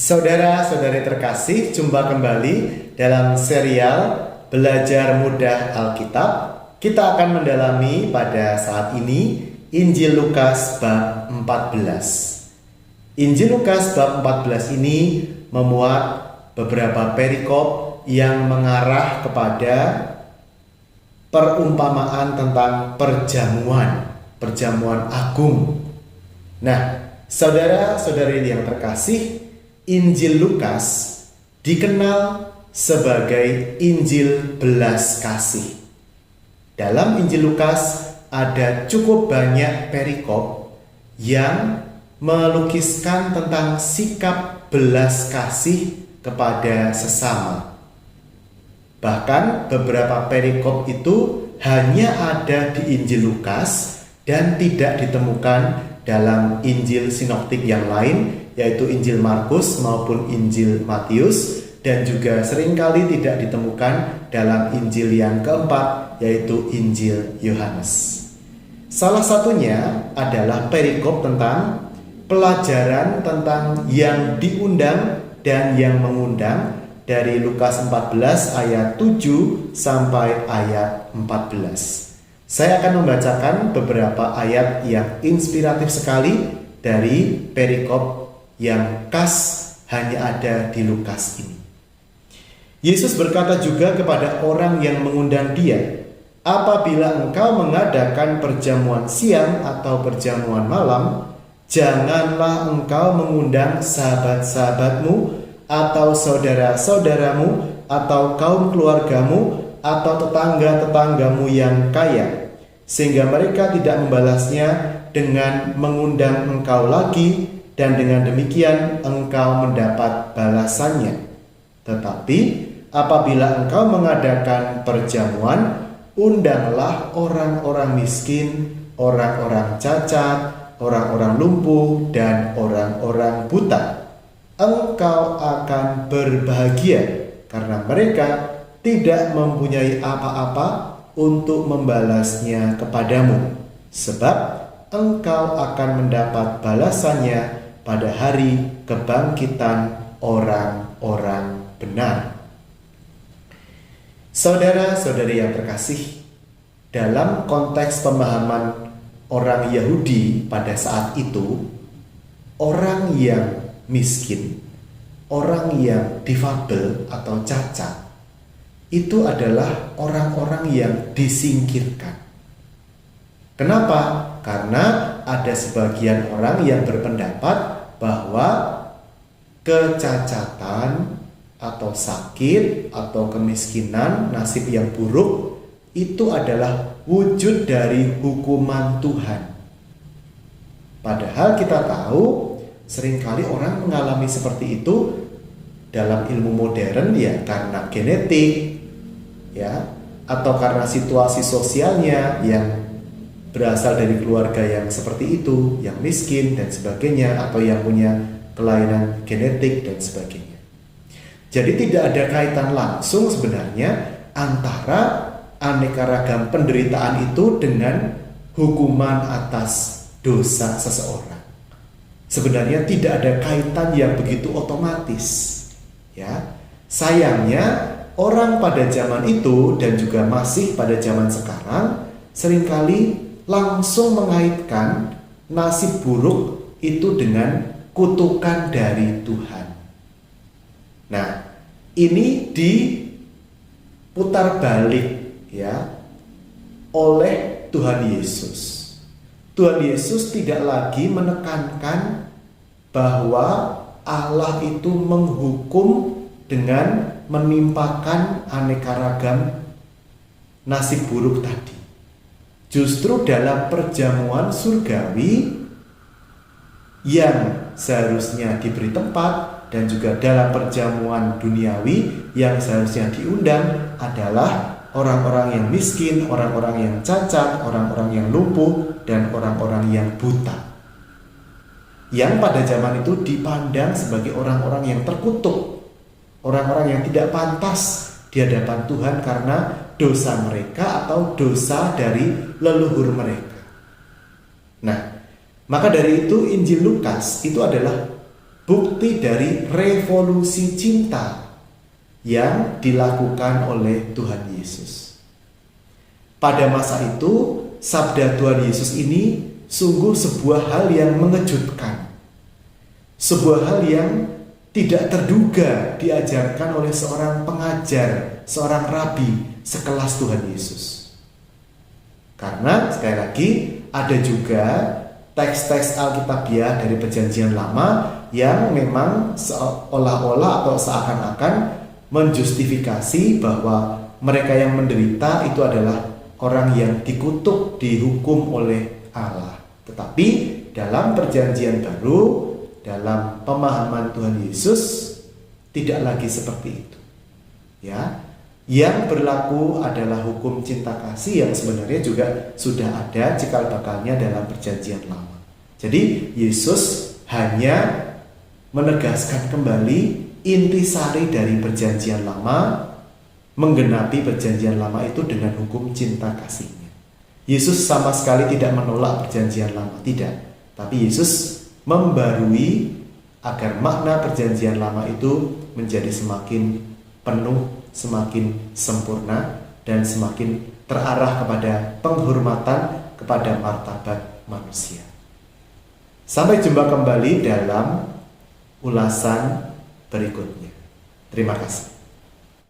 Saudara-saudari terkasih, jumpa kembali dalam serial Belajar Mudah Alkitab. Kita akan mendalami pada saat ini Injil Lukas bab 14. Injil Lukas bab 14 ini memuat beberapa perikop yang mengarah kepada perumpamaan tentang perjamuan agung. Nah, saudara-saudari yang terkasih, Injil Lukas dikenal sebagai Injil belas kasih. Dalam Injil Lukas ada cukup banyak perikop yang melukiskan tentang sikap belas kasih kepada sesama. Bahkan beberapa perikop itu hanya ada di Injil Lukas dan tidak ditemukan dalam Injil sinoptik yang lain, yaitu Injil Markus maupun Injil Matius, dan juga seringkali tidak ditemukan dalam Injil yang keempat, yaitu Injil Yohanes. Salah satunya adalah perikop tentang pelajaran tentang yang diundang dan yang mengundang dari Lukas 14 ayat 7 sampai ayat 14. Saya akan membacakan beberapa ayat yang inspiratif sekali dari perikop yang khas hanya ada di Lukas ini. Yesus berkata juga kepada orang yang mengundang dia, "Apabila engkau mengadakan perjamuan siang atau perjamuan malam, janganlah engkau mengundang sahabat-sahabatmu atau saudara-saudaramu atau kaum keluargamu atau tetangga-tetanggamu yang kaya, sehingga mereka tidak membalasnya dengan mengundang engkau lagi, dan dengan demikian engkau mendapat balasannya. Tetapi apabila engkau mengadakan perjamuan, undanglah orang-orang miskin, orang-orang cacat, orang-orang lumpuh, dan orang-orang buta. Engkau akan berbahagia karena mereka tidak mempunyai apa-apa untuk membalasnya kepadamu, sebab engkau akan mendapat balasannya pada hari kebangkitan orang-orang benar." Saudara-saudari yang terkasih, dalam konteks pemahaman orang Yahudi pada saat itu, orang yang miskin, orang yang difabel atau cacat, itu adalah orang-orang yang disingkirkan. Kenapa? Karena ada sebagian orang yang berpendapat bahwa kecacatan atau sakit atau kemiskinan, nasib yang buruk itu adalah wujud dari hukuman Tuhan. Padahal kita tahu seringkali orang mengalami seperti itu dalam ilmu modern, ya karena genetik, ya, atau karena situasi sosialnya yang berasal dari keluarga yang seperti itu, yang miskin dan sebagainya, atau yang punya kelainan genetik dan sebagainya. Jadi tidak ada kaitan langsung sebenarnya antara aneka ragam penderitaan itu dengan hukuman atas dosa seseorang. Sebenarnya tidak ada kaitan yang begitu otomatis, ya. Sayangnya orang pada zaman itu dan juga masih pada zaman sekarang seringkali langsung mengaitkan nasib buruk itu dengan kutukan dari Tuhan. Nah, ini diputar balik, ya, oleh Tuhan Yesus. Tuhan Yesus tidak lagi menekankan bahwa Allah itu menghukum dengan menimpakan aneka ragam nasib buruk tadi. Justru dalam perjamuan surgawi yang seharusnya diberi tempat, dan juga dalam perjamuan duniawi yang seharusnya diundang adalah orang-orang yang miskin, orang-orang yang cacat, orang-orang yang lumpuh, dan orang-orang yang buta, yang pada zaman itu dipandang sebagai orang-orang yang terkutuk, orang-orang yang tidak pantas di hadapan Tuhan karena dosa mereka atau dosa dari leluhur mereka. Nah, maka dari itu Injil Lukas itu adalah bukti dari revolusi cinta yang dilakukan oleh Tuhan Yesus. Pada masa itu, sabda Tuhan Yesus ini sungguh sebuah hal yang mengejutkan. Sebuah hal yang tidak terduga diajarkan oleh seorang pengajar, seorang rabi sekelas Tuhan Yesus. Karena sekali lagi ada juga teks-teks Alkitabiah dari Perjanjian Lama yang memang seolah-olah atau seakan-akan menjustifikasi bahwa mereka yang menderita itu adalah orang yang dikutuk, dihukum oleh Allah. Tetapi dalam Perjanjian Baru, dalam pemahaman Tuhan Yesus tidak lagi seperti itu. Ya, yang berlaku adalah hukum cinta kasih yang sebenarnya juga sudah ada cikal bakalnya dalam Perjanjian Lama. Jadi Yesus hanya menegaskan kembali intisari dari Perjanjian Lama, menggenapi Perjanjian Lama itu dengan hukum cinta kasihnya. Yesus sama sekali tidak menolak Perjanjian Lama, tidak. Tapi Yesus membarui agar makna Perjanjian Lama itu menjadi semakin penuh, semakin sempurna, dan semakin terarah kepada penghormatan kepada martabat manusia. Sampai jumpa kembali dalam ulasan berikutnya. Terima kasih.